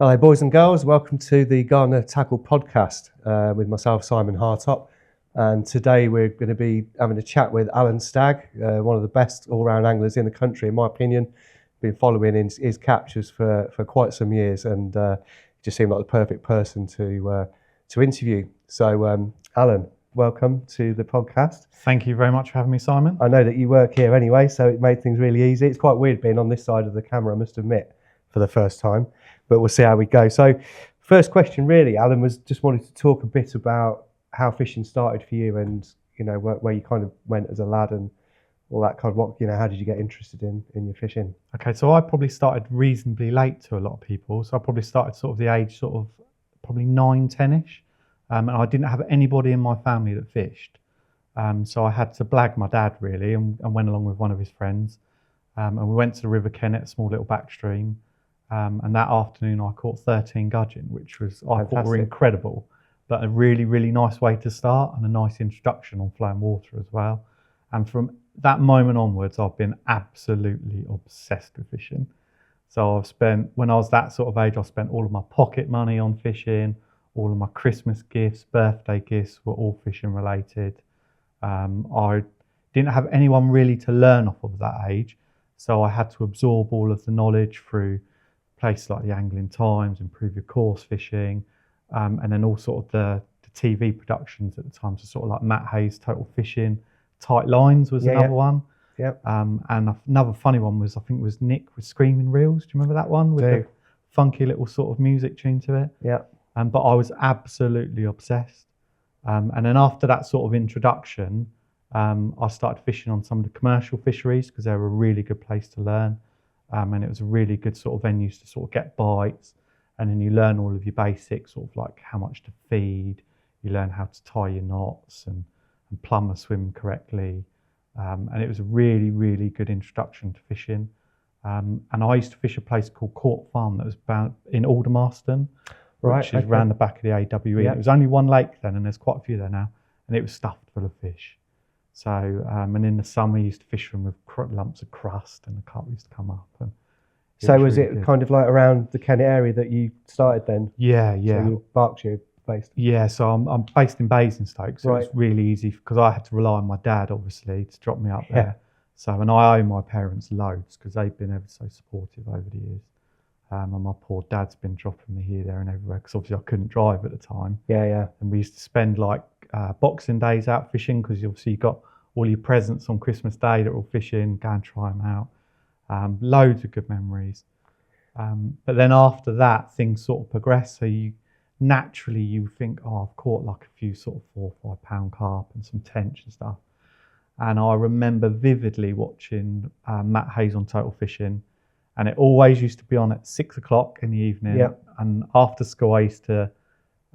Hello, boys and girls. Welcome to the Gardner Tackle Podcast with myself, Simon Hartop. And today we're going to be having a chat with Alan Stagg, one of the best all-round anglers in the country, in my opinion. Been following his captures for quite some years, and just seemed like the perfect person to interview. So, Alan, welcome to the podcast. Thank you very much for having me, Simon. I know that you work here anyway, so it made things really easy. It's quite weird being on this side of the camera, I must admit, for the first time. But we'll see how we go. So first question really, Alan, was just wanted to talk a bit about how fishing started for you and, you know, where you kind of went as a lad and all that kind of, what, you know, how did you get interested in your fishing? Okay, so I probably started reasonably late to a lot of people. So I probably started sort of the age sort of probably 9, 10-ish. And I didn't have anybody in my family that fished. So I had to blag my dad really and went along with one of his friends. And we went to the River Kennet, a small little back stream. And that afternoon I caught 13 gudgeon, which was, I thought, were incredible, but a really, really nice way to start and a nice introduction on flowing water as well. And from that moment onwards, I've been absolutely obsessed with fishing. So I've spent, when I was that sort of age, I spent all of my pocket money on fishing, all of my Christmas gifts, birthday gifts were all fishing related. I didn't have anyone really to learn off of that age, so I had to absorb all of the knowledge through places like the Angling Times, Improve Your Course Fishing, and then all sort of the TV productions at the time, so sort of like Matt Hayes' Total Fishing, Tight Lines was another one. Yep. And another funny one was, I think it was Nick with Screaming Reels. Do you remember that one with the funky little sort of music tune to it? Yeah. But I was absolutely obsessed. And then after that sort of introduction, I started fishing on some of the commercial fisheries because they were a really good place to learn. And it was a really good sort of venues to sort of get bites. And then you learn all of your basics, sort of like how much to feed. You learn how to tie your knots and plumb a swim correctly. And it was a really, really good introduction to fishing. And I used to fish a place called Court Farm that was in Aldermaston, which is around the back of the AWE. Yep. It was only one lake then, and there's quite a few there now. And it was stuffed full of fish. So, and in the summer, you used to fish them with lumps of crust, and the carp used to come up. And so was it really kind of like around the Kennet area that you started then? Yeah. So you're Berkshire based? Yeah, so I'm based in Basingstoke, so it's really easy because I had to rely on my dad, obviously, to drop me up there. So, and I owe my parents loads because they've been ever so supportive over the years. And my poor dad's been dropping me here, there and everywhere because obviously I couldn't drive at the time. Yeah. And we used to spend like Boxing Days out fishing because obviously you got all your presents on Christmas Day that were all fishing, go and try them out. Loads of good memories. But then after that, things sort of progress. So you think, oh, I've caught like a few sort of 4 or 5 pound carp and some tench and stuff. And I remember vividly watching Matt Hayes on Total Fishing. And it always used to be on at 6 o'clock in the evening. Yep. And after school, I used to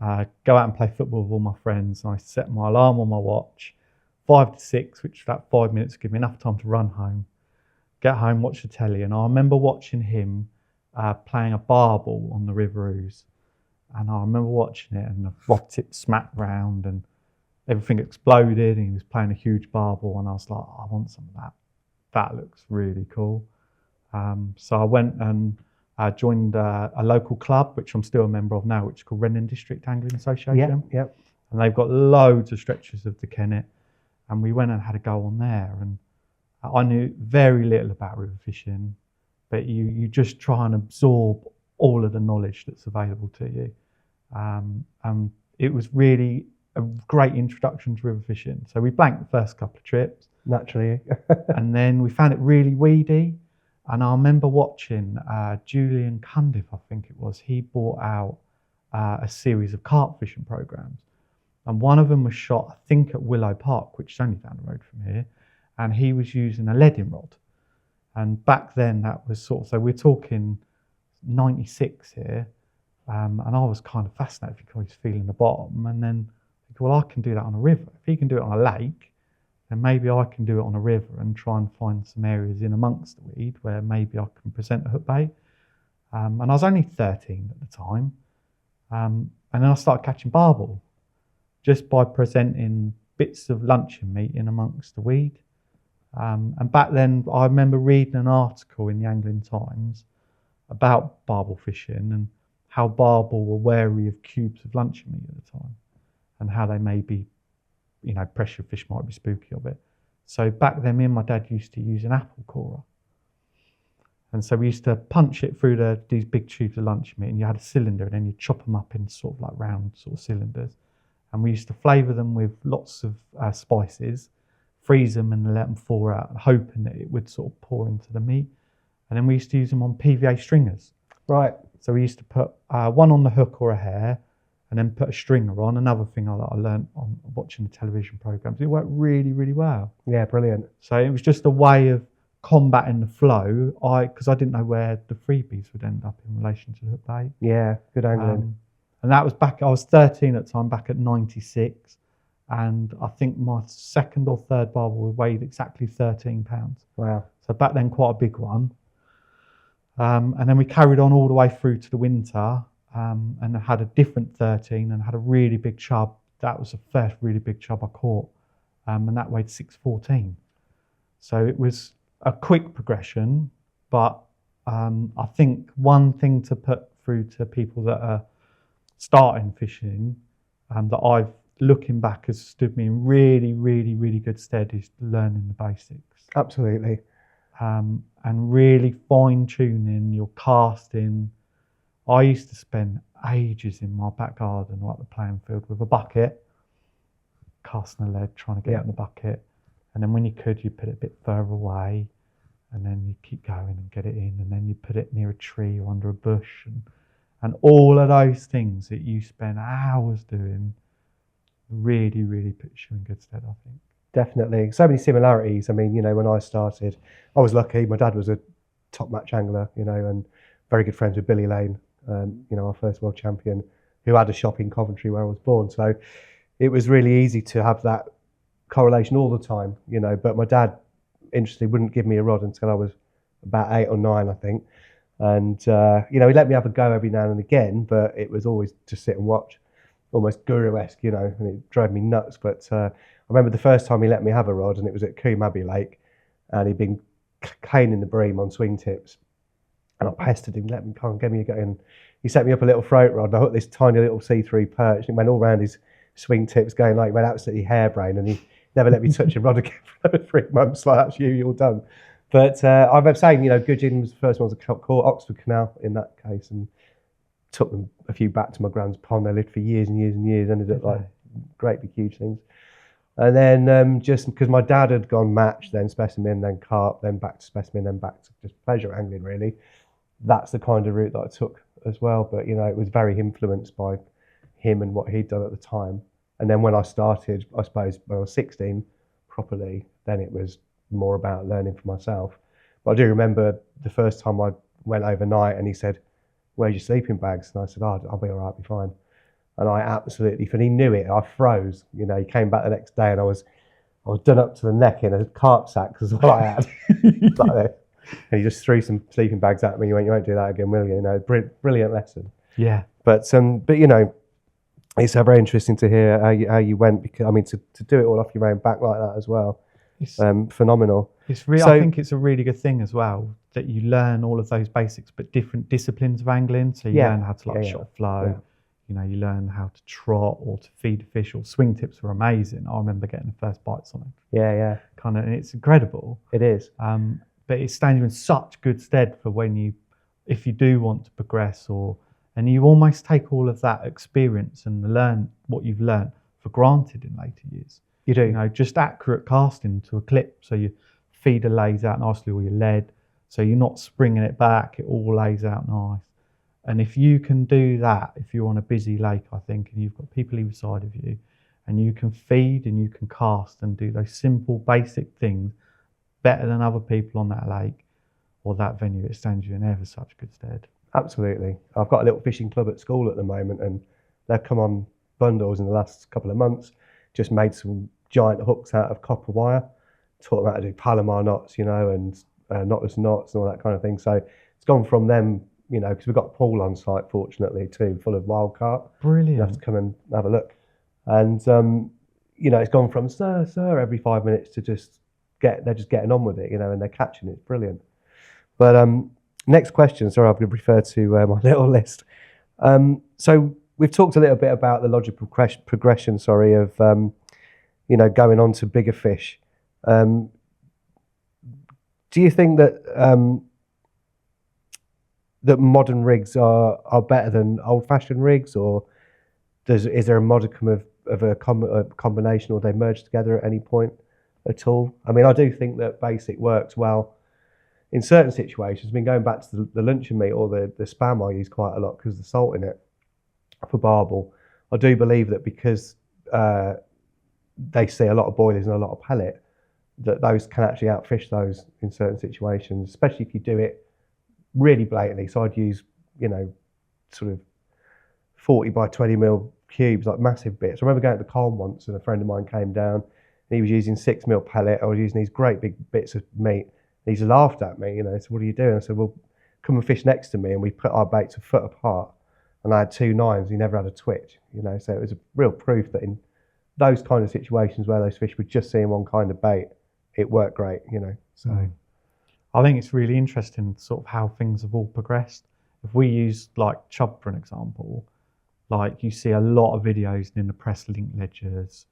go out and play football with all my friends. And I set my alarm on my watch, 5 to 6, which about 5 minutes to give me enough time to run home, get home, watch the telly. And I remember watching him playing a barbel on the River Ouse. And I remember watching it, and the rod tip smacked round and everything exploded, and he was playing a huge barbel. And I was like, I want some of that. That looks really cool. So I went and joined a local club, which I'm still a member of now, which is called Wrenham District Angling Association. Yep. And they've got loads of stretches of the Kennet. And we went and had a go on there. And I knew very little about river fishing, but you just try and absorb all of the knowledge that's available to you. And it was really a great introduction to river fishing. So we blanked the first couple of trips. Naturally. And then we found it really weedy. And I remember watching Julian Cundiff, I think it was, he brought out a series of carp fishing programs. And one of them was shot, I think, at Willow Park, which is only down the road from here. And he was using a leading rod. And back then that was sort of, so we're talking 96 here. And I was kind of fascinated because I was feeling the bottom. And then, well, I can do that on a river. If he can do it on a lake, then maybe I can do it on a river and try and find some areas in amongst the weed where maybe I can present a hook bait. And I was only 13 at the time. And then I started catching barbel just by presenting bits of luncheon meat in amongst the weed. And back then, I remember reading an article in the Angling Times about barbel fishing and how barbel were wary of cubes of luncheon meat at the time, and how they may be, pressure fish might be spooky of it. So back then, me and my dad used to use an apple corer. And so we used to punch it through these big tubes of luncheon meat, and you had a cylinder, and then you chop them up in sort of like round sort of cylinders. And we used to flavour them with lots of spices, freeze them and let them thaw out, hoping that it would sort of pour into the meat. And then we used to use them on PVA stringers. Right. So we used to put one on the hook or a hair, and then put a stringer on. Another thing I learned on watching the television programmes. It worked really, really well. Yeah, brilliant. So it was just a way of combating the flow. Because I didn't know where the freebies would end up in relation to the hook bait. Yeah, good angling. And that was back. I was 13 at the time, back at '96, and I think my second or third barbel weighed exactly 13 pounds. Wow. So back then, quite a big one. And then we carried on all the way through to the winter. And I had a different 13 and had a really big chub. That was the first really big chub I caught, and that weighed 614. So it was a quick progression, but I think one thing to put through to people that are starting fishing, that I've, looking back, has stood me in really, really, really good stead, is learning the basics. Absolutely. And really fine-tuning your casting. I used to spend ages in my back garden or at the playing field with a bucket, casting a lead, trying to get it in the bucket. And then when you could, you put it a bit further away, and then you keep going and get it in, and then you put it near a tree or under a bush. And all of those things that you spend hours doing really, really puts you in good stead, I think. Definitely. So many similarities. I mean, when I started, I was lucky. My dad was a top match angler, and very good friends with Billy Lane, our first world champion, who had a shop in Coventry where I was born. So it was really easy to have that correlation all the time, but my dad, interestingly, wouldn't give me a rod until I was about 8 or 9, I think. And, he let me have a go every now and again, but it was always to sit and watch, almost guru-esque, and it drove me nuts. But I remember the first time he let me have a rod, and it was at Combe Abbey Lake, and he'd been caning the bream on swing tips. And I pestered him, let me come on, get me a go. And he set me up a little float rod, and I hooked this tiny little see-through perch, and it went all around his swing tips, going like, it went absolutely harebrained, and he never let me touch a rod again for 3 months. Like, that's you're done. But I remember saying, Gudgeon was the first one to caught Oxford Canal in that case, and took them a few back to my grand's pond. They lived for years and years and years, ended up like great big huge things. And then just because my dad had gone match, then specimen, then carp, then back to specimen, then back to just pleasure angling, really. That's the kind of route that I took as well. But, it was very influenced by him and what he'd done at the time. And then when I started, I suppose when I was 16 properly, then it was more about learning for myself. But I do remember the first time I went overnight and he said, "Where's your sleeping bags?" And I said, "Oh, I'll be all right, I'll be fine." And I absolutely, and he knew it, I froze. He came back the next day and I was done up to the neck in a carp sack, because all I had. And he just threw some sleeping bags at me. You won't do that again, will you? Brilliant lesson. Yeah. But it's very interesting to hear how you went, because to do it all off your own back like that as well. It's phenomenal. It's really. I think it's a really good thing as well that you learn all of those basics, but different disciplines of angling. So you learn how to shot flow. Yeah. You learn how to trot or to feed a fish, or swing tips were amazing. I remember getting the first bites on it. Yeah. And it's incredible. It is. But it stands you in such good stead for if you do want to progress, and you almost take all of that experience and learn what you've learned for granted in later years. You do. Just accurate casting to a clip. So your feeder lays out nicely, or your lead. So you're not springing it back. It all lays out nice. And if you can do that, if you're on a busy lake, I think, and you've got people either side of you, and you can feed and you can cast and do those simple, basic things better than other people on that lake or that venue, it stands you in ever such good stead. Absolutely. I've got a little fishing club at school at the moment, and they've come on bundles in the last couple of months, just made some giant hooks out of copper wire, taught them how to do Palomar knots, and knotless knots and all that kind of thing. So it's gone from them, because we've got a pool on site, fortunately, too, full of wild carp. Brilliant. You have to come and have a look. And, it's gone from sir, every 5 minutes to they're just getting on with it, and they're catching it. It's brilliant. But next question, sorry, I'm going to refer to my little list. So we've talked a little bit about the logical progression, of going on to bigger fish. Do you think that that modern rigs are better than old-fashioned rigs, or is there a modicum of a combination, or they merge together at any point at all? I mean, I do think that basic works well in certain situations. I mean, going back to the luncheon meat or the spam, I use quite a lot because of the salt in it for barbel. I do believe that because they see a lot of boilies and a lot of pellet, that those can actually outfish those in certain situations, especially if you do it really blatantly. So I'd use, sort of 40 by 20 mil cubes, like massive bits. I remember going to the Colne once and a friend of mine came down and he was using 6 mil pellet. I was using these great big bits of meat. And he just laughed at me, so what are you doing? I said, well, come and fish next to me. And we put our baits a foot apart. And I had 2 9s. He never had a twitch, so it was a real proof that in those kind of situations where those fish were just seeing one kind of bait, it worked great, so. I think it's really interesting sort of how things have all progressed. If we use like chub for an example, like you see a lot of videos in the press link ledgers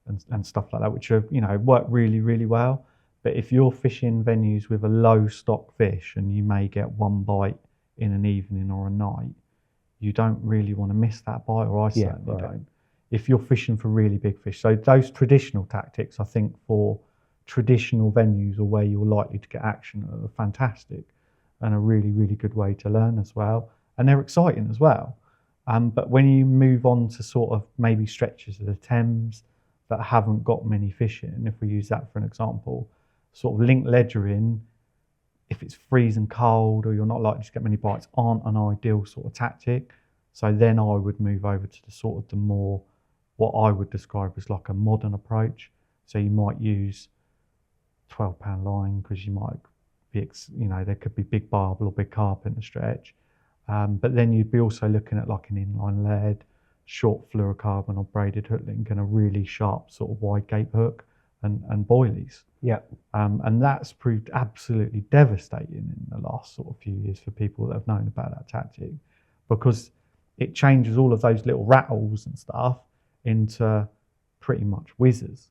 and stuff like that, which are, work really, really well. But if you're fishing venues with a low stock fish and you may get one bite in an evening or a night, you don't really want to miss that bite, or I certainly don't. If you're fishing for really big fish. So those traditional tactics, I think, for traditional venues or where you're likely to get action are fantastic and a really, really good way to learn as well. And they're exciting as well. But when you move on to sort of maybe stretches of the Thames that haven't got many fish in, if we use that for an example, sort of link ledgering, if it's freezing cold or you're not likely to get many bites, aren't an ideal sort of tactic. So then I would move over to the sort of the more, what I would describe as like a modern approach. So you might use 12-pound line because you might be, there could be big barbel or big carp in the stretch. But then you'd be also looking at like an inline lead, short fluorocarbon or braided hook link, and a really sharp sort of wide gape hook and boilies. Yeah. And that's proved absolutely devastating in the last sort of few years for people that have known about that tactic, because it changes all of those little rattles and stuff into pretty much whizzers,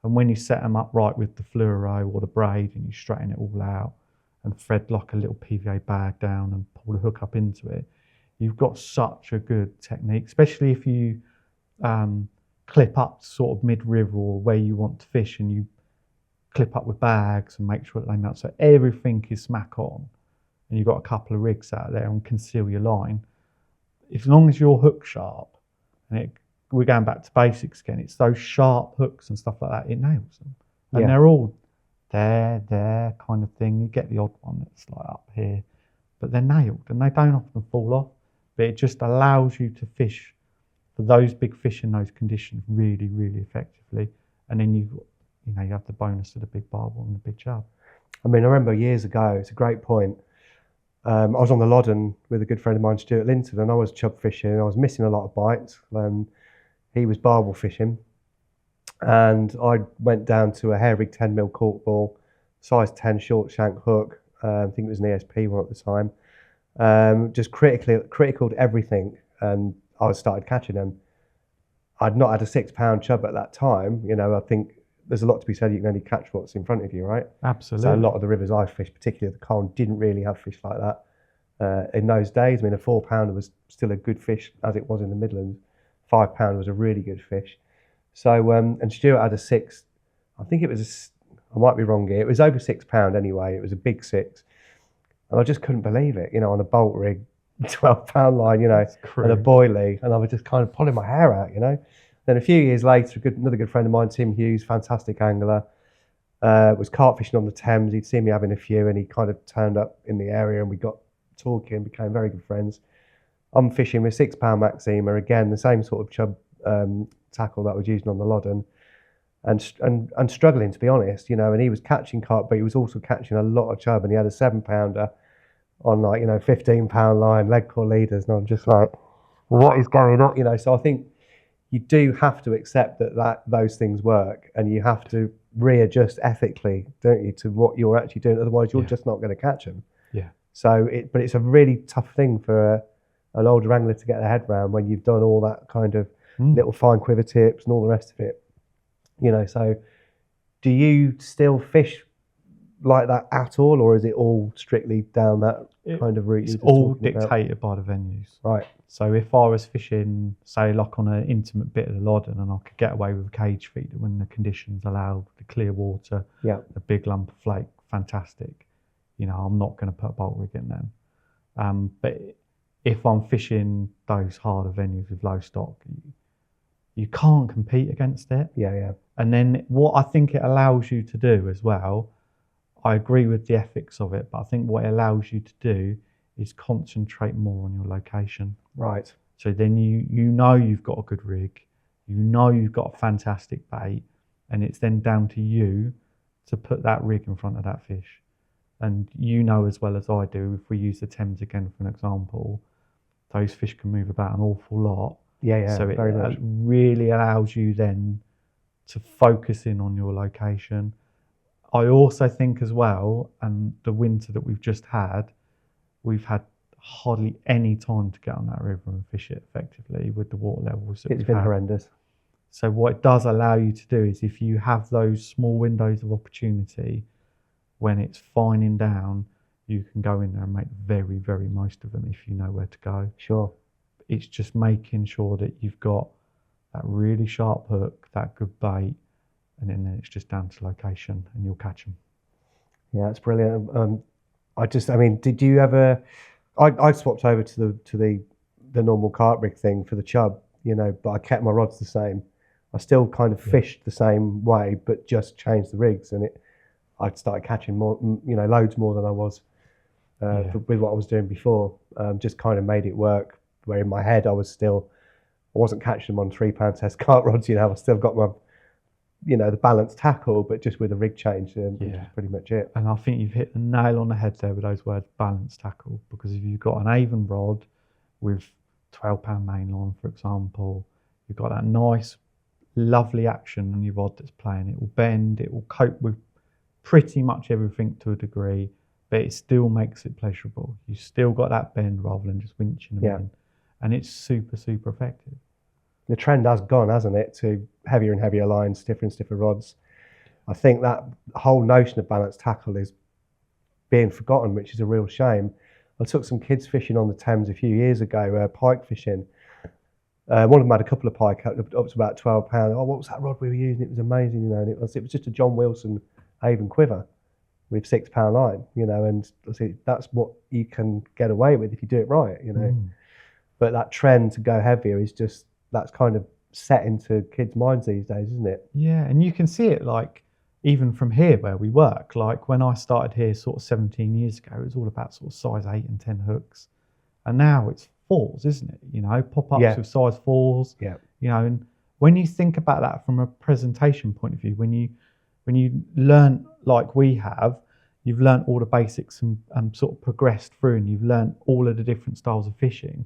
and when you set them up right with the fluoro or the braid and you straighten it all out and thread like a little PVA bag down and pull the hook up into it, you've got such a good technique, especially if you clip up sort of mid-river or where you want to fish, and you clip up with bags and make sure that they melt. So everything is smack on, and you've got a couple of rigs out there and conceal your line. As long as your hook's sharp, and we're going back to basics again, it's those sharp hooks and stuff like that, it nails them. And they're all there kind of thing. You get the odd one that's like up here, but they're nailed and they don't often fall off. But it just allows you to fish for those big fish in those conditions really, really effectively. And then you have the bonus of the big barbel and the big chub. I mean, I remember years ago, it's a great point. I was on the Loddon with a good friend of mine, Stuart Linton, and I was chub fishing. I was missing a lot of bites. He was barbel fishing, and I went down to a hair rig 10 mil cork ball, size 10 short shank hook. I think it was an ESP one at the time. Just criticaled everything, and I started catching them. I'd not had a 6 pound chub at that time. I think there's a lot to be said. You can only catch what's in front of you, right? Absolutely. So a lot of the rivers I fished, particularly the Colne, didn't really have fish like that in those days. I mean, a 4 pounder was still a good fish as it was in the Midlands. 5 pounder was a really good fish. So, and Stuart had a 6, I think it was, I might be wrong here, it was over 6 pound anyway, it was a big 6. And I just couldn't believe it, on a bolt rig, 12 pound line, and a boilie, and I was just kind of pulling my hair out, Then a few years later, another good friend of mine, Tim Hughes, fantastic angler, was carp fishing on the Thames. He'd seen me having a few and he kind of turned up in the area and we got talking, became very good friends. I'm fishing with 6 pound Maxima, again, the same sort of chub tackle that I was using on the Loddon, and struggling, to be honest, and he was catching carp, but he was also catching a lot of chub, and he had a 7 pounder on 15 pound line, leg core leaders, and I'm just like, what is going on? So I think you do have to accept that those things work, and you have to readjust ethically, don't you, to what you're actually doing, otherwise you're just not going to catch them. Yeah. So but it's a really tough thing for an older angler to get their head around when you've done all that kind of little fine quiver tips and all the rest of it. So do you still fish like that at all, or is it all strictly down that kind of route? It's all dictated by the venues. Right. So if I was fishing, say, like on an intimate bit of the Loddon, and I could get away with a cage feeder when the conditions allowed, the clear water, the big lump of flake, fantastic. I'm not going to put a bolt rig in then. But if I'm fishing those harder venues with low stock, you can't compete against it. Yeah. And then what I think it allows you to do as well, I agree with the ethics of it, but I think what it allows you to do is concentrate more on your location. Right. So then you've got a good rig, you've got a fantastic bait, and it's then down to you to put that rig in front of that fish. And as well as I do, if we use the Thames again for an example, those fish can move about an awful lot. Yeah, so it very much. really allows you then to focus in on your location. I also think as well, and the winter that we've just had, we've had hardly any time to get on that river and fish it effectively with the water levels that It's been horrendous. So what it does allow you to do is, if you have those small windows of opportunity, when it's fining down, you can go in there and make very, very most of them if you know where to go. Sure. It's just making sure that you've got that really sharp hook, that good bait, and then it's just down to location and you'll catch them. Yeah, that's brilliant. Did you ever? I swapped over to the normal carp rig thing for the chub, but I kept my rods the same. I still kind of fished the same way, but just changed the rigs, and I'd started catching more, loads more than I was with what I was doing before. Just kind of made it work. Where in my head I wasn't catching them on 3 pound test carp rods. I still got my, the balanced tackle, but just with a rig change, which is pretty much it. And I think you've hit the nail on the head there with those words, balanced tackle, because if you've got an Avon rod with 12 pound mainline, for example, you've got that nice, lovely action on your rod that's playing. It will bend, it will cope with pretty much everything to a degree, but it still makes it pleasurable. You still got that bend rather than just winching them in. And it's super, super effective. The trend has gone, hasn't it, to heavier and heavier lines, stiffer and stiffer rods. I think that whole notion of balanced tackle is being forgotten, which is a real shame. I took some kids fishing on the Thames a few years ago, pike fishing. One of them had a couple of pike up to about 12 pounds. Oh, what was that rod we were using? It was amazing, and it was just a John Wilson Avon quiver with 6 pound line, and that's what you can get away with if you do it right, But that trend to go heavier is that's kind of set into kids' minds these days, isn't it? Yeah, and you can see it even from here where we work. Like when I started here sort of 17 years ago, it was all about sort of size 8 and 10 hooks. And now it's 4s, isn't it? Pop-ups with size 4s. Yeah. And when you think about that from a presentation point of view, when you learn like we have, you've learned all the basics and sort of progressed through, and you've learned all of the different styles of fishing.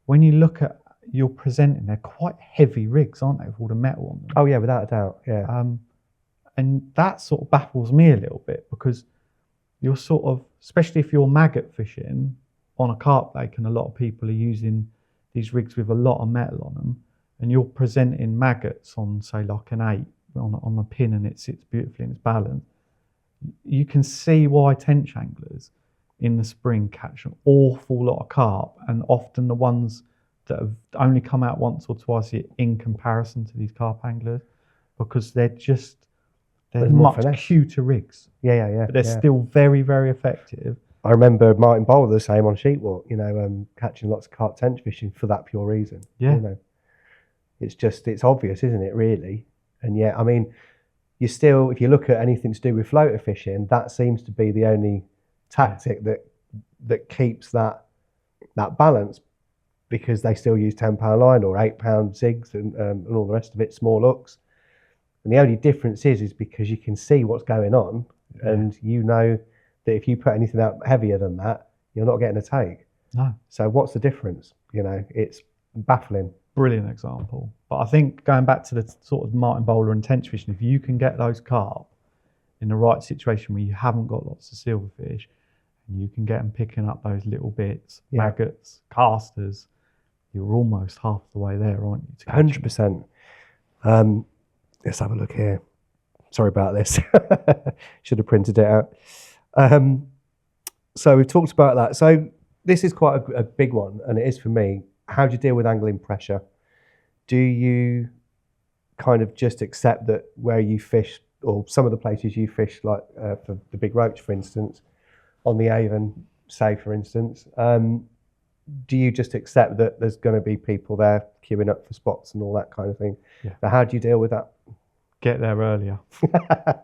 When you look at you're presenting, they're quite heavy rigs, aren't they, with all the metal on them? Oh yeah, without a doubt, yeah. And that sort of baffles me a little bit, because you're sort of, especially if you're maggot fishing on a carp lake and a lot of people are using these rigs with a lot of metal on them, and you're presenting maggots on, say, like an 8 on a pin, and it sits beautifully and it's balanced, you can see why tench anglers in the spring catch an awful lot of carp, and often the ones that have only come out once or twice in comparison to these carp anglers, because they're much cuter rigs. Yeah. But they're still very, very effective. I remember Martin Bowler the same on sheepwalk, catching lots of carp tench fishing for that pure reason. Yeah. It's obvious, isn't it, really? And yet, you still, if you look at anything to do with floater fishing, that seems to be the only tactic that keeps that balance, because they still use 10 pound line or 8 pound zigs and all the rest of it, small hooks. And the only difference is because you can see what's going on, and that if you put anything out heavier than that, you're not getting a take. No. So what's the difference? It's baffling. Brilliant example. But I think going back to the sort of Martin Bowler and tench fishing, if you can get those carp in the right situation where you haven't got lots of silverfish, and you can get them picking up those little bits, Yeah. maggots, casters, you're almost half the way there, aren't you? 100%. Let's have a look here. Sorry about this. Should have printed it out. So we've talked about that. So this is quite a big one, and it is for me. How do you deal with angling pressure? Do you kind of just accept that where you fish, or some of the places you fish, like for the big roach, for instance, on the Avon, say, for instance, do you just accept that there's going to be people there queuing up for spots and all that kind of thing? Yeah. Now, how do you deal with that? Get there earlier.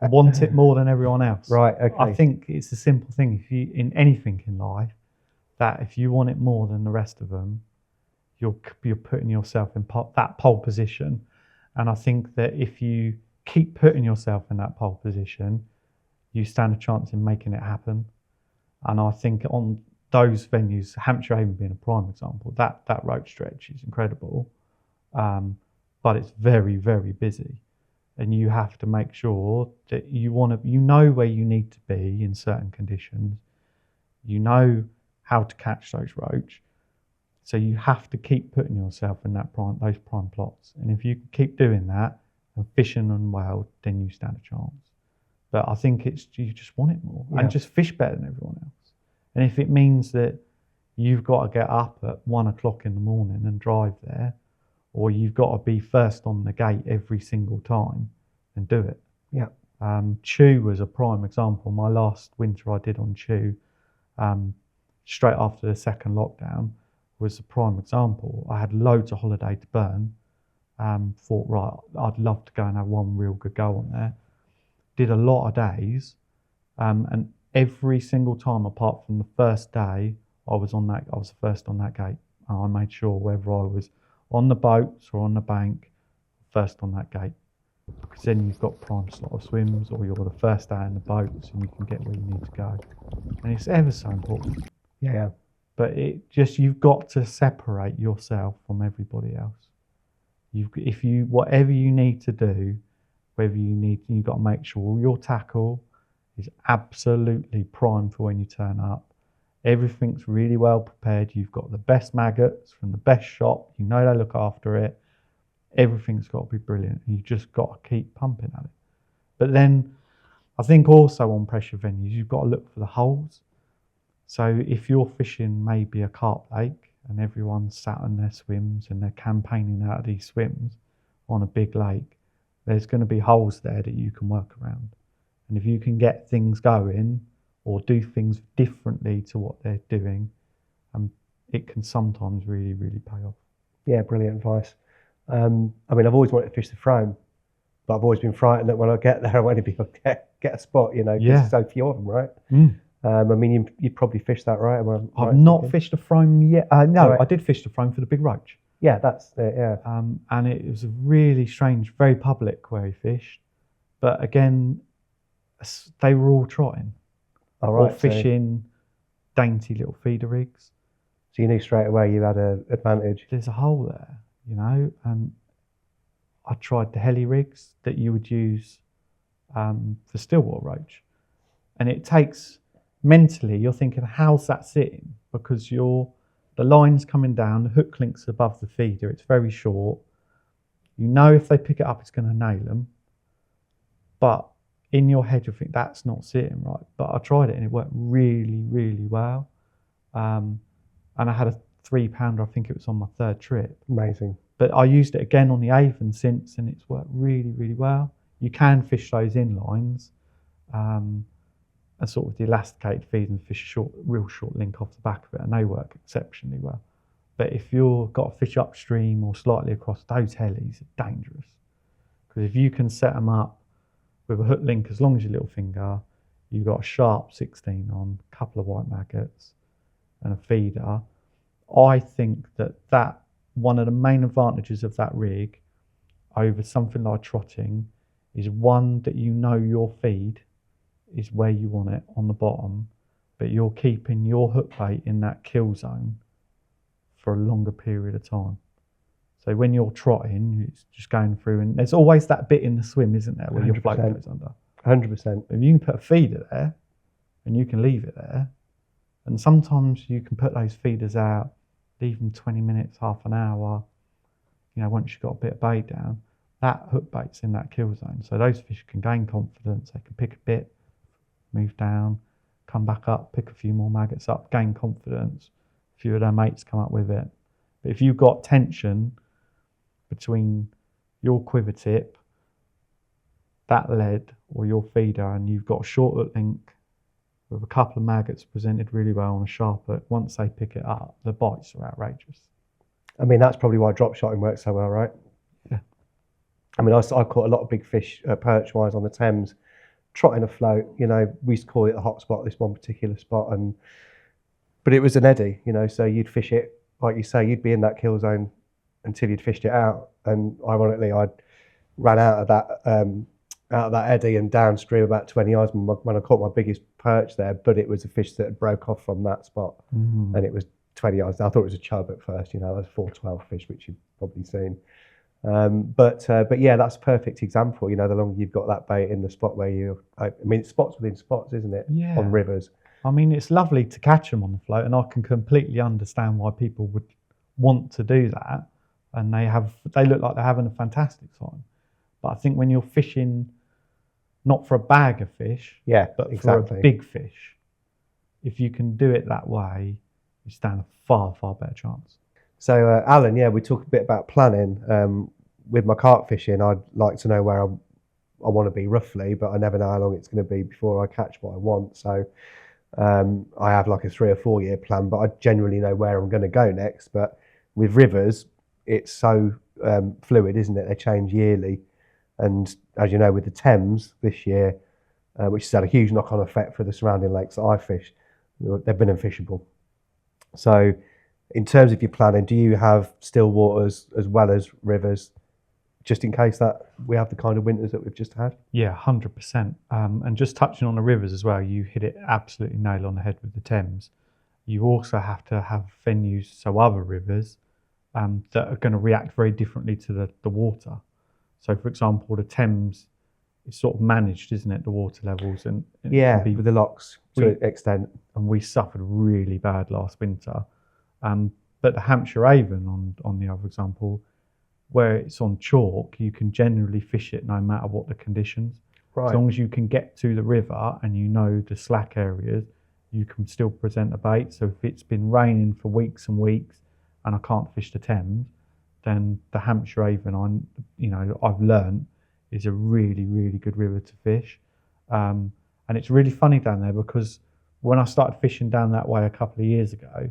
Want it more than everyone else. Right, okay. I think it's a simple thing. If you, in anything in life, that if you want it more than the rest of them, you're putting yourself in that pole position. And I think that if you keep putting yourself in that pole position, you stand a chance in making it happen. And I think on those venues, Hampshire Haven being a prime example, that road stretch is incredible, but it's very, very busy. And you have to make sure that you know where you need to be in certain conditions. You know how to catch those roach. So you have to keep putting yourself in those prime plots. And if you keep doing that and fishing them well, then you stand a chance. But I think you just want it more, and just fish better than everyone else. And if it means that you've got to get up at 1 o'clock in the morning and drive there, or you've got to be first on the gate every single time, then do it. Yeah. Chew was a prime example. My last winter I did on Chew, straight after the second lockdown, was a prime example. I had loads of holiday to burn. Thought, right, I'd love to go and have one real good go on there. Did a lot of days, and every single time apart from the first day, I was first on that gate. And I made sure whether I was on the boats or on the bank, first on that gate. Because then you've got prime slot of swims, or you're the first day in the boats and you can get where you need to go. And it's ever so important. Yeah. But you've got to separate yourself from everybody else. Whatever you need to do, you've got to make sure your tackle is absolutely prime for when you turn up. Everything's really well prepared. You've got the best maggots from the best shop. You know they look after it. Everything's got to be brilliant. And you just got to keep pumping at it. But then I think also on pressure venues, you've got to look for the holes. So if you're fishing maybe a carp lake and everyone's sat on their swims and they're campaigning out of these swims on a big lake, there's going to be holes there that you can work around. And if you can get things going or do things differently to what they're doing, it can sometimes really, really pay off. Yeah, brilliant advice. I mean, I've always wanted to fish the Frome, but I've always been frightened that when I get there, I won't be able to get a spot, because there's so few of them, right? I mean, you probably fished that, right? I've not fished a Frome yet. No, Right. I did fish the Frome for the big roach. Yeah, that's it, yeah. And it was a really strange, very public where he fished. But again, they were all trotting. All right, or fishing dainty little feeder rigs. So you knew straight away you had an advantage. There's a hole there, and I tried the heli rigs that you would use for stillwater roach. And it takes, mentally, you're thinking, how's that sitting? Because the line's coming down, the hook link's above the feeder, it's very short. You know if they pick it up, it's going to nail them. But in your head, you think that's not sitting right. But I tried it and it worked really, really well. And I had a 3-pounder, I think it was on my third trip. Amazing. But I used it again on the Avon since, and it's worked really, really well. You can fish those inlines, and sort of the elasticated feed and fish real short link off the back of it, and they work exceptionally well. But if you've got to fish upstream or slightly across, those helis are dangerous. Because if you can set them up with a hook link as long as your little finger, you've got a sharp 16 on, a couple of white maggots and a feeder. I think that one of the main advantages of that rig over something like trotting is, one, that your feed is where you want it on the bottom, but you're keeping your hook bait in that kill zone for a longer period of time. So when you're trotting, it's just going through, and there's always that bit in the swim, isn't there, where your float goes under. 100%. If you can put a feeder there and you can leave it there, And sometimes you can put those feeders out, leave them 20 minutes, half an hour, once you've got a bit of bait down, that hook bait's in that kill zone. So those fish can gain confidence, they can pick a bit, move down, come back up, pick a few more maggots up, gain confidence, a few of their mates come up with it. But if you've got tension between your quiver tip, that lead, or your feeder, and you've got a short hook link with a couple of maggots presented really well on a sharp hook, once they pick it up, the bites are outrageous. I mean, that's probably why drop shotting works so well, right? Yeah. I mean, I caught a lot of big fish perch-wise on the Thames, trotting a float. We used to call it a hot spot, this one particular spot, but it was an eddy, so you'd fish it, like you say, you'd be in that kill zone until you'd fished it out. And ironically, I ran out of that eddy and downstream about 20 yards when I caught my biggest perch there, but it was a fish that had broke off from that spot, and it was 20 yards. I thought it was a chub at first, it was 412 fish, which you've probably seen. But yeah, that's a perfect example. The longer you've got that bait in the spot where it's spots within spots, isn't it? Yeah. On rivers. I mean, it's lovely to catch them on the float, and I can completely understand why people would want to do that. And they look like they're having a fantastic time. But I think when you're fishing, not for a bag of fish, but exactly. for a big fish, if you can do it that way, you stand a far, far better chance. So, Alan, we talked a bit about planning. With my carp fishing, I'd like to know where I want to be roughly, but I never know how long it's going to be before I catch what I want. So I have like a 3 or 4 year plan, but I generally know where I'm going to go next. But with rivers, it's so fluid, isn't it? They change yearly. And as you know, with the Thames this year, which has had a huge knock-on effect for the surrounding lakes that I fish, they've been unfishable. So in terms of your planning, do you have still waters as well as rivers, just in case that we have the kind of winters that we've just had? Yeah, 100%. And just touching on the rivers as well, you hit it absolutely nail on the head with the Thames. You also have to have venues, so other rivers, that are going to react very differently to the water. So, for example, the Thames is sort of managed, isn't it, the water levels? And with the locks to an extent. And we suffered really bad last winter. But the Hampshire Avon, on the other example, where it's on chalk, you can generally fish it no matter what the conditions. Right. As long as you can get to the river and you know the slack areas, you can still present a bait. So if it's been raining for weeks and weeks and I can't fish the Thames, then the Hampshire Avon, I've learned, is a really, really good river to fish. And it's really funny down there because when I started fishing down that way a couple of years ago,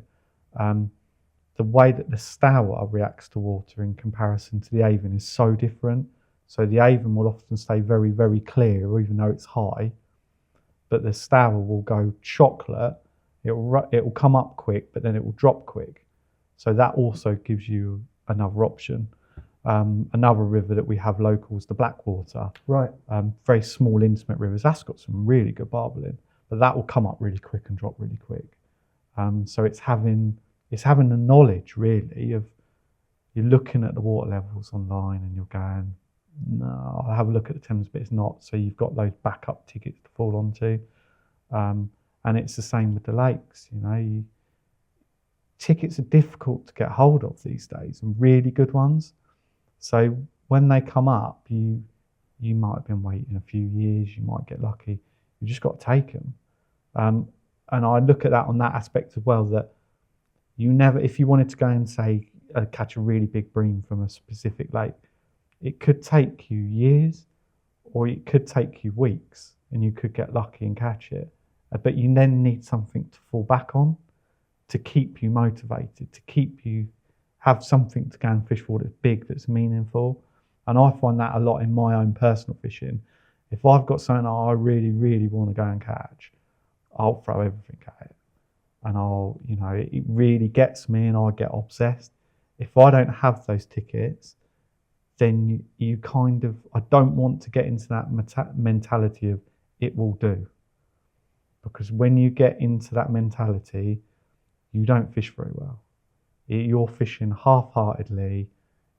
the way that the Stour reacts to water in comparison to the Avon is so different. So the Avon will often stay very, very clear, even though it's high, but the Stour will go chocolate. It will come up quick, but then it will drop quick. So that also gives you another option. Another river that we have local is the Blackwater. Right. Very small, intimate rivers. That's got some really good barbelling, but that will come up really quick and drop really quick. So it's having the knowledge really of, you're looking at the water levels online and you're going, no, I'll have a look at the Thames, but it's not. So you've got those backup tickets to fall onto. And it's the same with the lakes. Tickets are difficult to get hold of these days, and really good ones. So when they come up, you might have been waiting a few years, you might get lucky. You just got to take them. And I look at that on that aspect as well, that you never, if you wanted to go and say catch a really big bream from a specific lake, it could take you years, or it could take you weeks, and you could get lucky and catch it. But you then need something to fall back on to keep you motivated, to keep you have something to go and fish for that's big, that's meaningful. And I find that a lot in my own personal fishing. If I've got something that I really, really want to go and catch, I'll throw everything at it. And it really gets me and I get obsessed. If I don't have those tickets, then I don't want to get into that mentality of it will do. Because when you get into that mentality, you don't fish very well. You're fishing half-heartedly.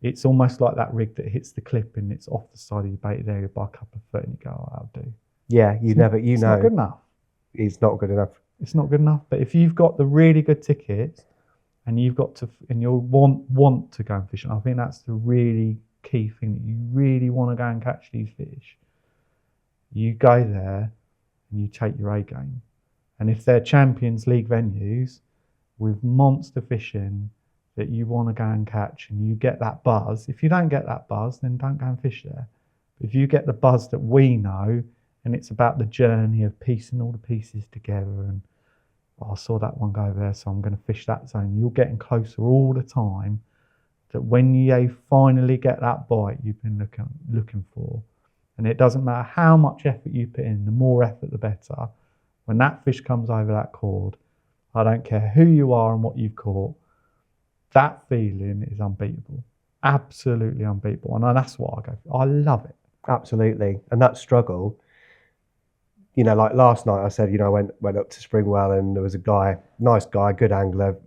It's almost like that rig that hits the clip and it's off the side of your baited area by a couple of foot and you go, oh, that'll do. Yeah, it's not good enough. It's not good enough. It's not good enough. But if you've got the really good tickets and you've got to, and you want to go and fish, and I think that's the really key thing, that you really want to go and catch these fish, you go there and you take your A game. And if they're Champions League venues with monster fishing that you want to go and catch, and you get that buzz, if you don't get that buzz, then don't go and fish there. But if you get the buzz that we know, and it's about the journey of piecing all the pieces together, and I saw that one go over there, so I'm going to fish that zone. You're getting closer all the time, that when you finally get that bite you've been looking for, and it doesn't matter how much effort you put in, the more effort the better. When that fish comes over that cord, I don't care who you are and what you've caught, that feeling is unbeatable. Absolutely unbeatable. And that's what I go for. I love it. Absolutely. And that struggle, you know, like last night I said, you know, I went up to Springwell and there was a guy, nice guy, good angler,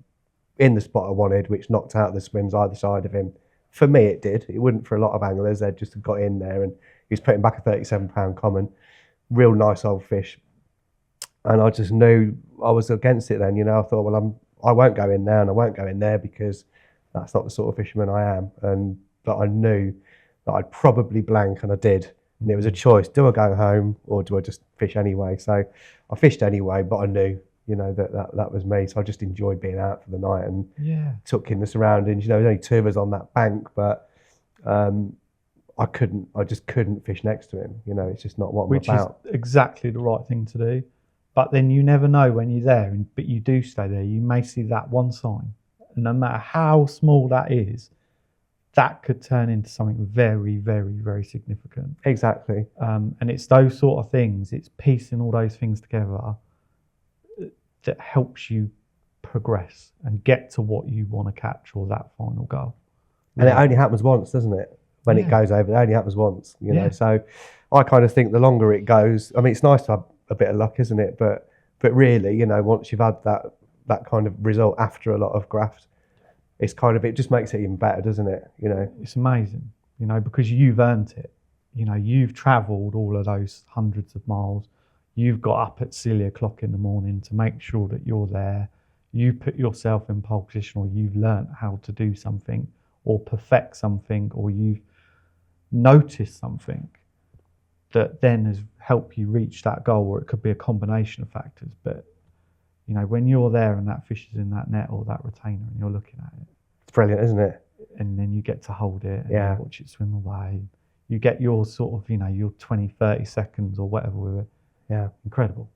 in the spot I wanted, which knocked out the swims either side of him. For me it did. It wouldn't for a lot of anglers. They'd just got in there and he was putting back a 37-pound common. Real nice old fish. And I just knew I was against it then, you know. I thought, well, I won't go in there and I won't go in there because that's not the sort of fisherman I am. But I knew that I'd probably blank, and I did. And it was a choice. Do I go home or do I just fish anyway? So I fished anyway, but I knew, you know, that was me. So I just enjoyed being out for the night and took in the surroundings. You know, there's only two of us on that bank, but I just couldn't fish next to him. You know, it's just not what I'm about. Which is exactly the right thing to do. But then you never know when you're there, but you do stay there. You may see that one sign, and no matter how small that is, that could turn into something very, very, very significant. Exactly. And it's those sort of things, it's piecing all those things together that helps you progress and get to what you want to catch, or that final goal. And it only happens once, doesn't it? When it goes over, it only happens once, you know. So I kind of think the longer it goes, I mean, it's nice to have a bit of luck, isn't it? But really, you know, once you've had that kind of result after a lot of graft, it's kind of, it just makes it even better, doesn't it? You know, it's amazing, you know, because you've earned it. You know, you've travelled all of those hundreds of miles. You've got up at silly o'clock in the morning to make sure that you're there. You put yourself in pole position, or you've learnt how to do something or perfect something, or you've noticed something that then has helped you reach that goal, or it could be a combination of factors. But, you know, when you're there and that fish is in that net or that retainer and you're looking at it, it's brilliant, isn't it? And then you get to hold it and you watch it swim away. You get your sort of, you know, your 20, 30 seconds or whatever with it. Yeah. Incredible.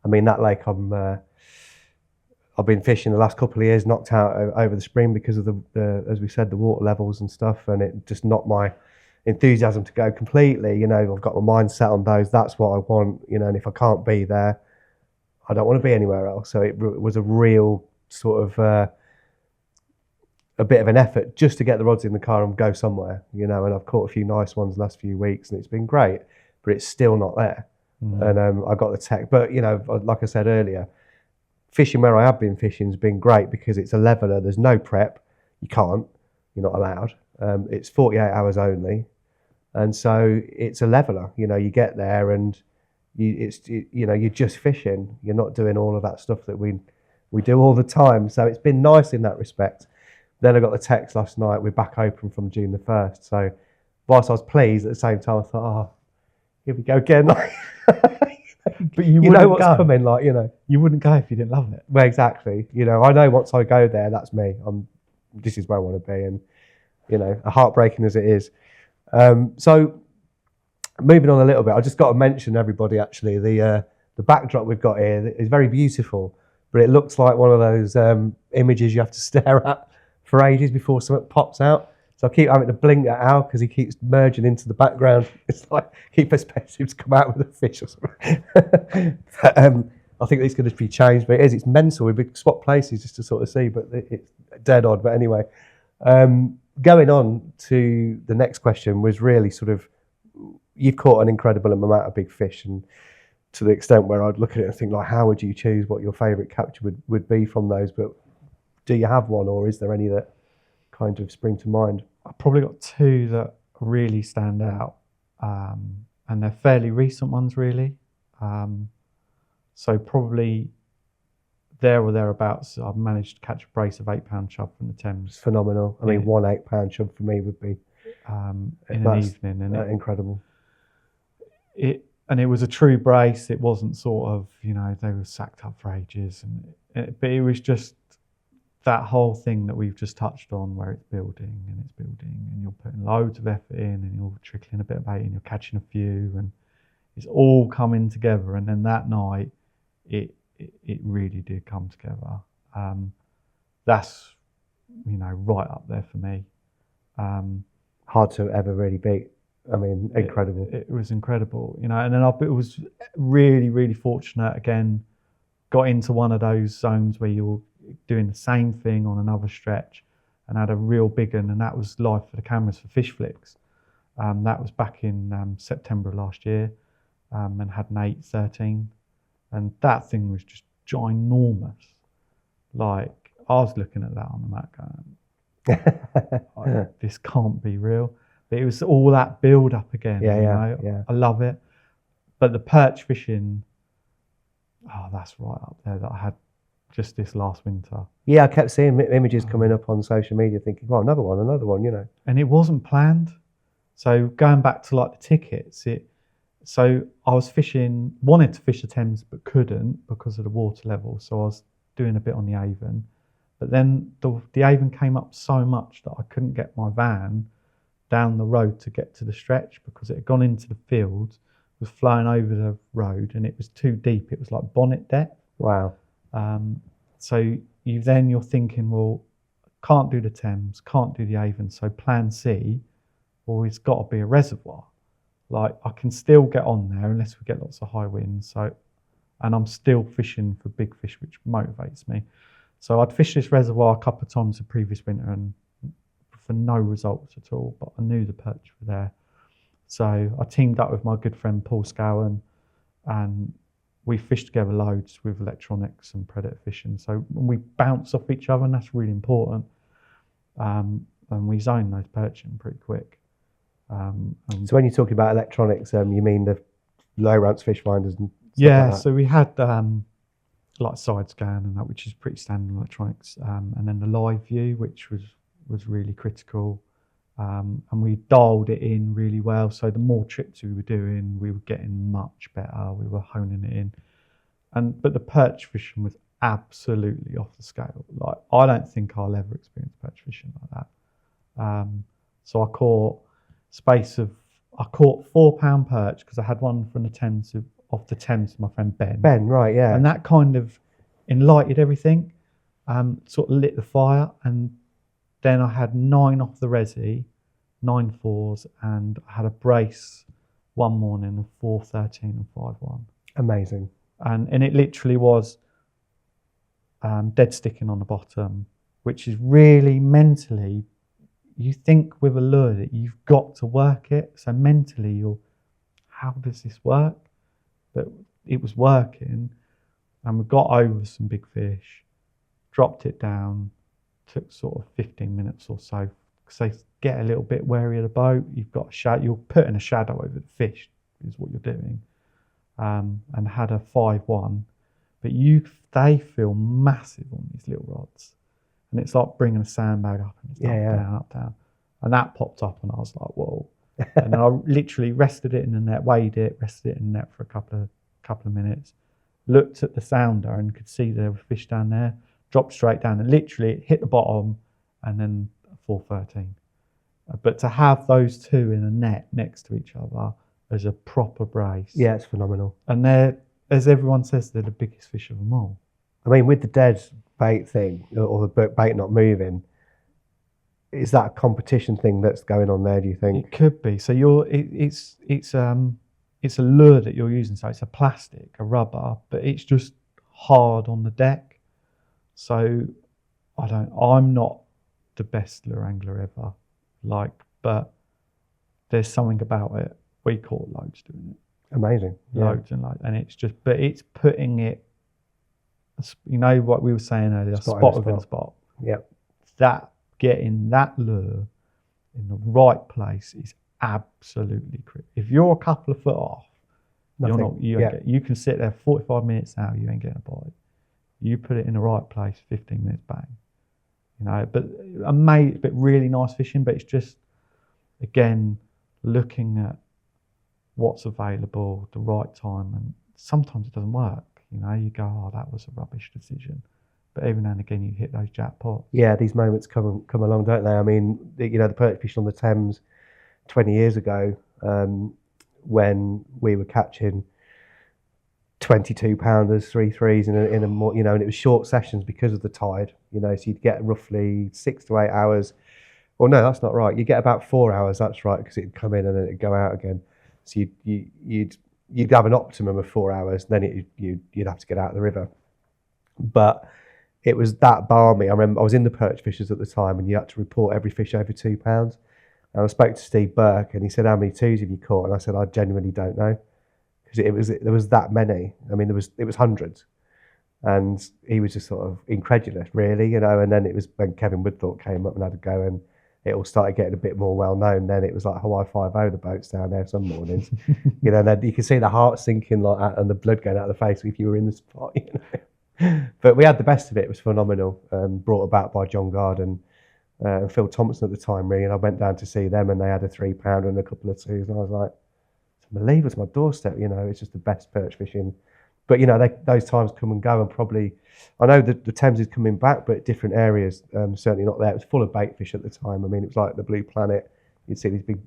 I mean, that lake I've been fishing the last couple of years, knocked out over the spring because of the as we said, the water levels and stuff, and it just knocked my enthusiasm to go completely. You know, I've got my mind set on those. That's what I want, you know, and if I can't be there, I don't want to be anywhere else. So it was a real sort of a bit of an effort just to get the rods in the car and go somewhere, you know. And I've caught a few nice ones the last few weeks and it's been great, but it's still not there. And I got the tech, but, you know, like I said earlier, fishing where I have been fishing has been great because it's a leveler. There's no prep. You're not allowed. It's 48 hours only. And so it's a leveler, you know. You get there and you're just fishing. You're not doing all of that stuff that we do all the time. So it's been nice in that respect. Then I got the text last night, we're back open from June the 1st. So whilst I was pleased, at the same time I thought, oh, here we go again. But you know what's coming, like, you know. You wouldn't go if you didn't love it. Well, exactly. You know, I know once I go there, that's me. This is where I want to be, and, you know, heartbreaking as it is. So moving on a little bit, I just got to mention everybody, actually, the backdrop we've got here is very beautiful, but it looks like one of those images you have to stare at for ages before something pops out. So I keep having to blink at Al because he keeps merging into the background. It's like keep expecting him to come out with a fish or something. But, I think it's going to be changed, but it's mental. We've been swap places just to sort of see, but it's dead odd. But anyway, going on to the next question was really sort of, you've caught an incredible amount of big fish, and to the extent where I'd look at it and think, like, how would you choose what your favourite capture would be from those? But do you have one, or is there any that kind of spring to mind? I've probably got two that really stand out, and they're fairly recent ones, really. So probably there or thereabouts, I've managed to catch a brace of 8-pound chub from the It's Thames phenomenal. I mean, 1 8-pound chub for me would be in an evening, and incredible. It was a true brace. It wasn't sort of, you know, they were sacked up for ages, but it was just that whole thing that we've just touched on, where it's building, and you're putting loads of effort in, and you're trickling a bit of bait, and you're catching a few, and it's all coming together. And then that night, it really did come together. That's, you know, right up there for me. Hard to ever really beat. I mean, incredible. It was incredible, you know. And then it was really, really fortunate. Again, got into one of those zones where you're doing the same thing on another stretch, and had a real big one, and that was live for the cameras for Fish Flicks. That was back in September of last year, and had an 8-13, and that thing was just ginormous. Like, I was looking at that on the map going, this can't be real. But it was all that build up again. Yeah. I love it. But the perch fishing, that's right up there that I had just this last winter. Yeah, I kept seeing images coming up on social media thinking, well, another one, you know. And it wasn't planned. So going back to like the tickets, so I was wanted to fish the Thames but couldn't because of the water level. So I was doing a bit on the Avon. But then the Avon came up so much that I couldn't get my van down the road to get to the stretch because it had gone into the fields, was flying over the road, and it was too deep. It was like bonnet depth. Wow. So you're thinking, well, can't do the Thames, can't do the Avon. So plan C, well, it's got to be a reservoir. Like, I can still get on there unless we get lots of high winds. And I'm still fishing for big fish, which motivates me. So I'd fished this reservoir a couple of times the previous winter and for no results at all, but I knew the perch were there. So I teamed up with my good friend Paul Scowen, and we fished together loads with electronics and predator fishing. So we bounce off each other, and that's really important. And we zone those perch in pretty quick. So when you're talking about electronics, you mean the low ramps fish finders and stuff yeah, like that? So we had like side scan and that, which is pretty standard electronics, and then the live view, which was really critical, and we dialed it in really well. So the more trips we were doing, we were getting much better. We were honing it in, but the perch fishing was absolutely off the scale. Like, I don't think I'll ever experience perch fishing like that. So I caught 4-pound perch because I had one from the Thames off the Thames, my friend Ben. Ben, right, yeah. And that kind of enlightened everything, sort of lit the fire. And then I had 9 off the resi, 9 4s, and I had a brace one morning of 4-13 and 5-1. Amazing. And it literally was dead sticking on the bottom, which is really mentally, you think with a lure that you've got to work it. So mentally how does this work? But it was working, and we got over some big fish, dropped it down, took sort of 15 minutes or so, because they get a little bit wary of the boat. You're putting a shadow over the fish is what you're doing, and had a 5-1, but they feel massive on these little rods, and it's like bringing a sandbag up, and it's up, down, and that popped up, and I was like, whoa. And then I literally rested it in the net, weighed it, rested it in the net for a couple of minutes, looked at the sounder and could see there were fish down there, dropped straight down, and literally it hit the bottom, and then 4-13. But to have those two in a net next to each other as a proper brace. Yeah, it's phenomenal. And they're, as everyone says, they're the biggest fish of them all. I mean, with the dead bait thing, or the bait not moving, is that a competition thing that's going on there, do you think? It could be. So it's a lure that you're using. So it's a plastic, a rubber, but it's just hard on the deck. So I'm not the best lure angler ever, but there's something about it. We caught loads doing it. Amazing. Loads and loads. And it's putting it, you know what we were saying earlier, spot within spot. Yep. Getting that lure in the right place is absolutely critical. If you're a couple of foot off, you can sit there 45 minutes now, you ain't getting a bite. You put it in the right place, 15 minutes bang. But really nice fishing. But it's just, again, looking at what's available, the right time, and sometimes it doesn't work. You go, oh, that was a rubbish decision. But every now and again, you hit those jackpots. Yeah, these moments come along, don't they? I mean, the perch fishing on the Thames 20 years ago, when we were catching 22-pounders, 3/3s in a more, and it was short sessions because of the tide, so you'd get roughly 6 to 8 hours. Well, no, that's not right. You get about 4 hours, that's right, because it'd come in and then it'd go out again. So you'd have an optimum of 4 hours, then you'd have to get out of the river. But it was that balmy. I remember I was in the perch fishers at the time, and you had to report every fish over £2. And I spoke to Steve Burke, and he said, "How many twos have you caught?" And I said, "I genuinely don't know." Because there was that many. I mean, it was hundreds, and he was just sort of incredulous, really, And then it was when Kevin Woodthorpe came up and had a go, and it all started getting a bit more well known. Then it was like Hawaii 5-0, the boats down there some mornings, And then you could see the heart sinking like that, and the blood going out of the face if you were in the spot, But we had the best of it. It was phenomenal. Brought about by John Garden and Phil Thompson at the time, really. And I went down to see them, and they had a 3-pounder and a couple of twos, and I was like, believe it's my doorstep, it's just the best perch fishing. But those times come and go, and probably I know that the Thames is coming back, but different areas, certainly not there. It was full of bait fish at the time. I mean, it was like the Blue Planet. You'd see these big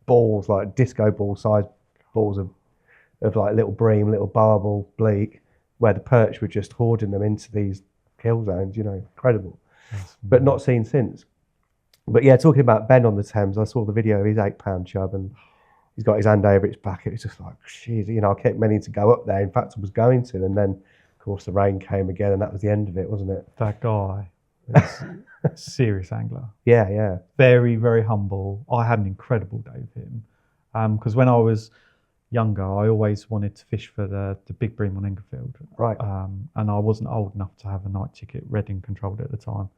balls, like disco ball sized balls of like little bream, little barbel, bleak, where the perch were just hoarding them into these kill zones. Incredible. But not seen since. But yeah, talking about Ben on the Thames, I saw the video of his 8-pound chub, and he's got his hand over its back. It was just like, geez, I kept meaning to go up there. In fact, I was going to, and then, of course, the rain came again, and that was the end of it, wasn't it? That guy is a serious angler. Yeah. Very, very humble. I had an incredible day with him. Because when I was younger, I always wanted to fish for the big bream on Englefield. Right. And I wasn't old enough to have a night ticket, Reading controlled at the time.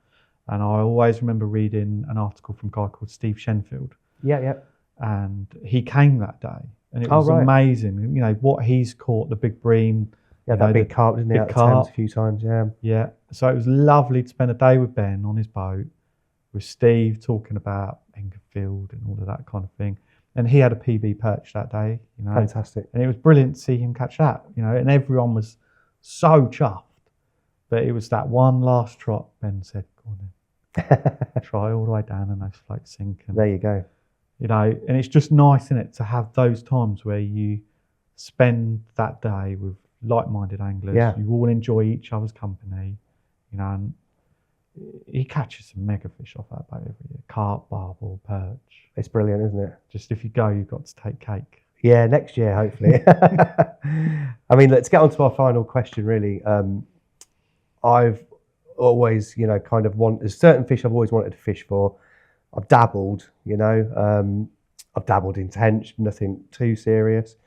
And I always remember reading an article from a guy called Steve Shenfield. Yeah. And he came that day, and it was amazing. What he's caught, the big bream. Yeah, that big carp, didn't he? Out of the Thames a few times, yeah. Yeah. So it was lovely to spend a day with Ben on his boat, with Steve talking about Englefield and all of that kind of thing. And he had a PB perch that day, Fantastic. And it was brilliant to see him catch that, and everyone was so chuffed. But it was that one last trot. Ben said, "Go on then, try all the way down, and those floats sink." And there you go. And it's just nice, isn't it, to have those times where you spend that day with like-minded anglers. Yeah. You all enjoy each other's company, and he catches some mega fish off that boat every year. Carp, barbel, perch. It's brilliant, isn't it? Just if you go, you've got to take cake. Yeah, next year, hopefully. I mean, let's get on to our final question, really. I've always, kind of there's certain fish I've always wanted to fish for. I've dabbled, I've dabbled in tench, nothing too serious.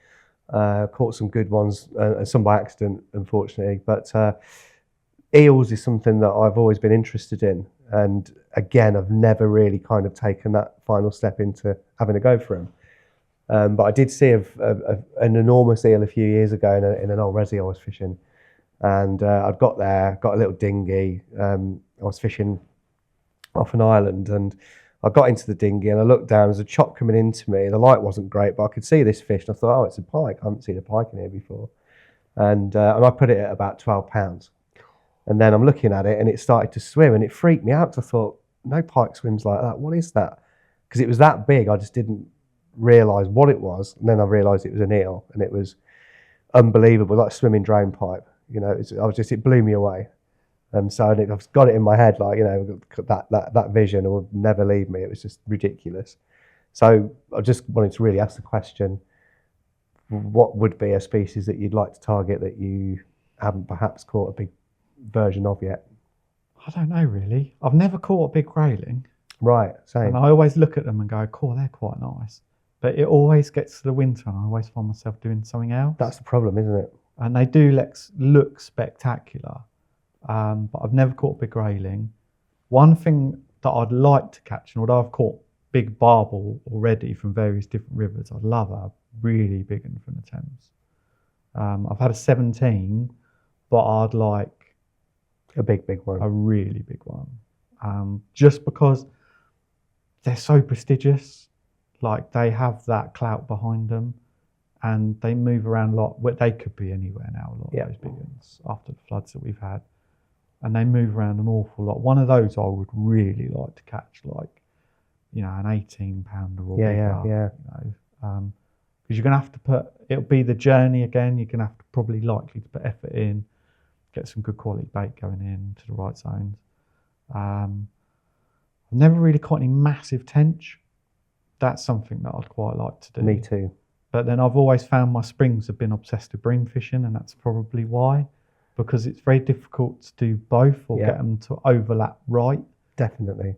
Caught some good ones, and some by accident, unfortunately. But eels is something that I've always been interested in. And again, I've never really kind of taken that final step into having a go for them. But I did see an enormous eel a few years ago in an old resi I was fishing. And I'd got there, got a little dinghy. I was fishing off an island, and I got into the dinghy and I looked down. There's a chop coming into me. The light wasn't great, but I could see this fish. And I thought, oh, it's a pike. I haven't seen a pike in here before. And I put it at about 12 pounds. And then I'm looking at it, and it started to swim, and it freaked me out. I thought, no pike swims like that. What is that? Because it was that big. I just didn't realise what it was. And then I realised it was an eel, and it was unbelievable, like a swimming drain pipe. It blew me away. So I've got it in my head, like, that vision will never leave me. It was just ridiculous. So I just wanted to really ask the question, what would be a species that you'd like to target that you haven't perhaps caught a big version of yet? I don't know, really. I've never caught a big grayling. Right, same. And I always look at them and go, cool, they're quite nice. But it always gets to the winter and I always find myself doing something else. That's the problem, isn't it? And they do look spectacular. But I've never caught a big grayling. One thing that I'd like to catch, and although I've caught big barbel already from various different rivers, I'd love a really big one from the Thames. I've had a 17, but I'd like A big one. A really big one. Just because they're so prestigious, like they have that clout behind them, and they move around a lot. Well, they could be anywhere now, a lot of those big ones, after the floods that we've had. And they move around an awful lot. One of those I would really like to catch, like, you know, an 18-pounder or bigger. Yeah. You know, because you're going to have to put, it'll be the journey again. You're going to have to probably likely to put effort in, get some good quality bait going in to the right zones. I've never really caught any massive tench. That's something that I'd quite like to do. Me too. But then I've always found my springs have been obsessed with bream fishing, and that's probably why, because it's very difficult to do both or get them to overlap right. Definitely.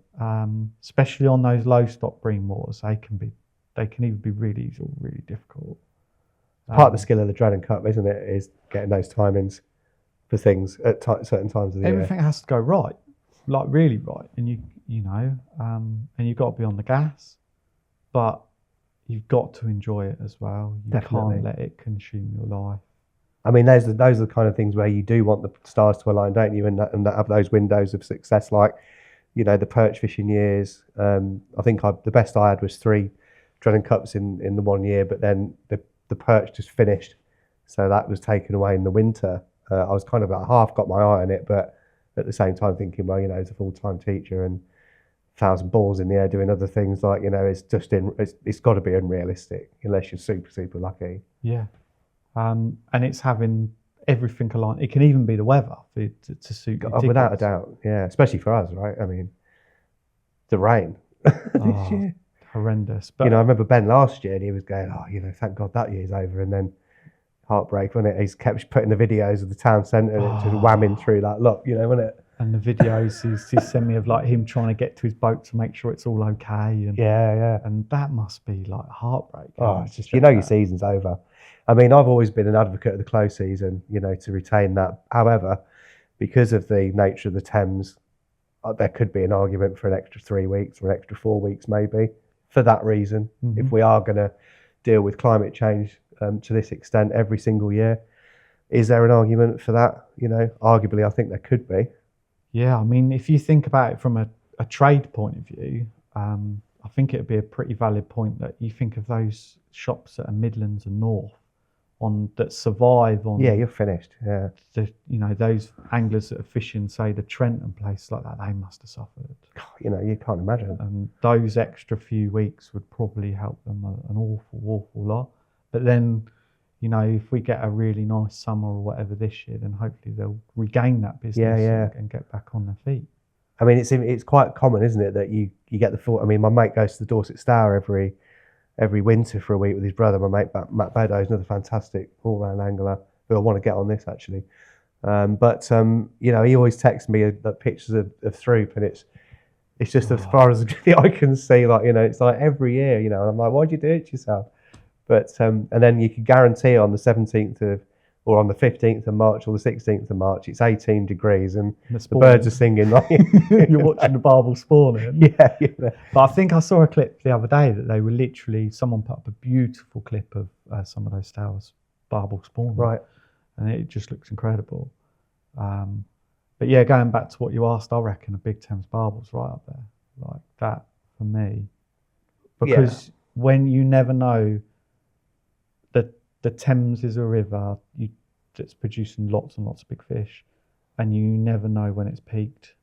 Especially on those low stock bream waters, they can either be really easy or really difficult. Part of the skill of the Dragon Cup, isn't it, is getting those timings for things at certain times of the year. Everything has to go right, like really right, and you know, and you've got to be on the gas, but you've got to enjoy it as well. You can't let it consume your life. I mean, those are the kind of things where you do want the stars to align, don't you? And have those windows of success, like, you know, the perch fishing years. I think the best I had was 3 Dragon Cups in the 1 year, but then the perch just finished, so that was taken away in the winter. I was kind of like half got my eye on it, but at the same time thinking, well, you know, as a full-time teacher and 1,000 balls in the air doing other things, like, you know, it's got to be unrealistic unless you're super lucky. Yeah. And it's having everything aligned. It can even be the weather to suit your tickets. Without a doubt, yeah. Especially for us, right? I mean, the rain this year. Horrendous. But you know, I remember Ben last year, and he was going, "Oh, you know, thank God that year's over." And then heartbreak, wasn't it? He's kept putting the videos of the town centre and it just whamming through that lot, you know, wasn't it? And the videos he's sent me of like him trying to get to his boat to make sure it's all okay. And yeah. And that must be like heartbreak. Oh, it's just, you know, your season's over. I mean, I've always been an advocate of the close season, you know, to retain that. However, because of the nature of the Thames, there could be an argument for an extra 3 weeks or an extra 4 weeks maybe for that reason. If we are going to deal with climate change to this extent every single year, is there an argument for that? You know, arguably, I think there could be. Yeah, I mean, if you think about it from a trade point of view, I think it would be a pretty valid point that you think of those shops that are Midlands and North that survive on. Yeah, you're finished. Yeah. You know, those anglers that are fishing, say, the Trent and places like that, they must have suffered. You know, you can't imagine. And those extra few weeks would probably help them an awful lot. But then, you know, if we get a really nice summer or whatever this year, then hopefully they'll regain that business and get back on their feet. I mean, it's quite common, isn't it, that you get the thought. I mean, my mate goes to the Dorset Stour every winter for a week with his brother. My mate Matt Beddoes, another fantastic all-round angler who I want to get on this actually. But you know, he always texts me pictures of Throop, and it's just as far as the eye can see. Like, you know, it's like every year, you know. And I'm like, why'd you do it to yourself? But and then you can guarantee on the 17th or on the 15th of March or the 16th of March, it's 18 degrees and the birds are singing. Like, you're watching the barbel spawning. Yeah. But I think I saw a clip the other day that they were literally, someone put up a beautiful clip of some of those Stours barbel spawning. Right. And it just looks incredible. But yeah, going back to what you asked, I reckon a big Thames barbel's right up there. Like that for me. Because when you never know, the Thames is a river that's producing lots and lots of big fish, and you never know when it's peaked.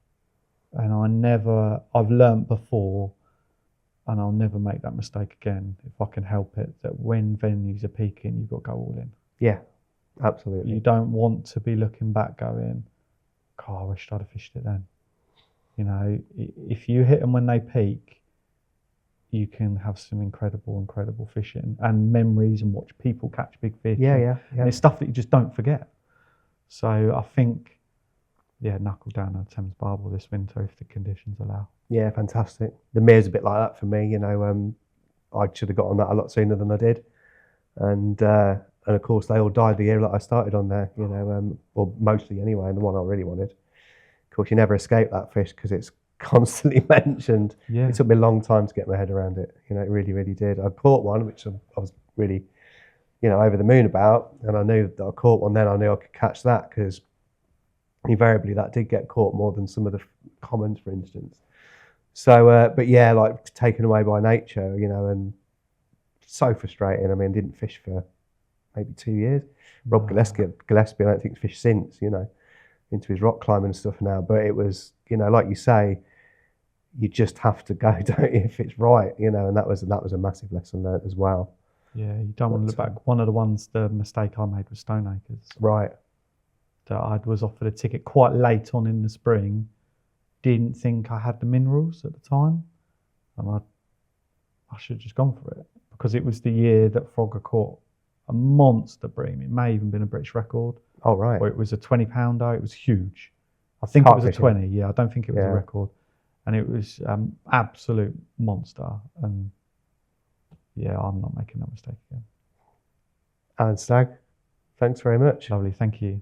And I've learnt before, and I'll never make that mistake again if I can help it, that when venues are peaking, you've got to go all in. Yeah, absolutely. You don't want to be looking back going, God, I wish I'd have fished it then. You know, if you hit them when they peak, you can have some incredible fishing and memories and watch people catch big fish. Yeah. And it's stuff that you just don't forget. So I think, knuckle down on Thames Barbel this winter if the conditions allow. Yeah, fantastic. The Mere's a bit like that for me. You know, I should have got on that a lot sooner than I did. And of course, they all died the year that I started on there, you know, or mostly anyway, and the one I really wanted. Of course, you never escape that fish because it's constantly mentioned. Yeah. It took me a long time to get my head around it. You know, it really did. I caught one, which I was really, you know, over the moon about, and I knew that I caught one then. I knew I could catch that because invariably that did get caught more than some of the commons, for instance. So, but yeah, like taken away by nature, you know, and so frustrating. I mean, didn't fish for maybe 2 years. Rob Gillespie, I don't think fished since, you know, into his rock climbing and stuff now. But it was, you know, like you say, you just have to go, don't you, if it's right, you know, and that was a massive lesson learned as well. Yeah, you don't want to look back. One of the mistake I made was Stoneacres. Right. That I was offered a ticket quite late on in the spring, didn't think I had the minerals at the time, and I should have just gone for it, because it was the year that Frogger caught a monster bream. It may even been a British record. Oh, right. Or it was a 20-pounder. It was huge. I think it was a 20. Yeah, I don't think it was a record. And it was absolute monster. And yeah, I'm not making that mistake again. Alan Stagg, thanks very much. Lovely, thank you.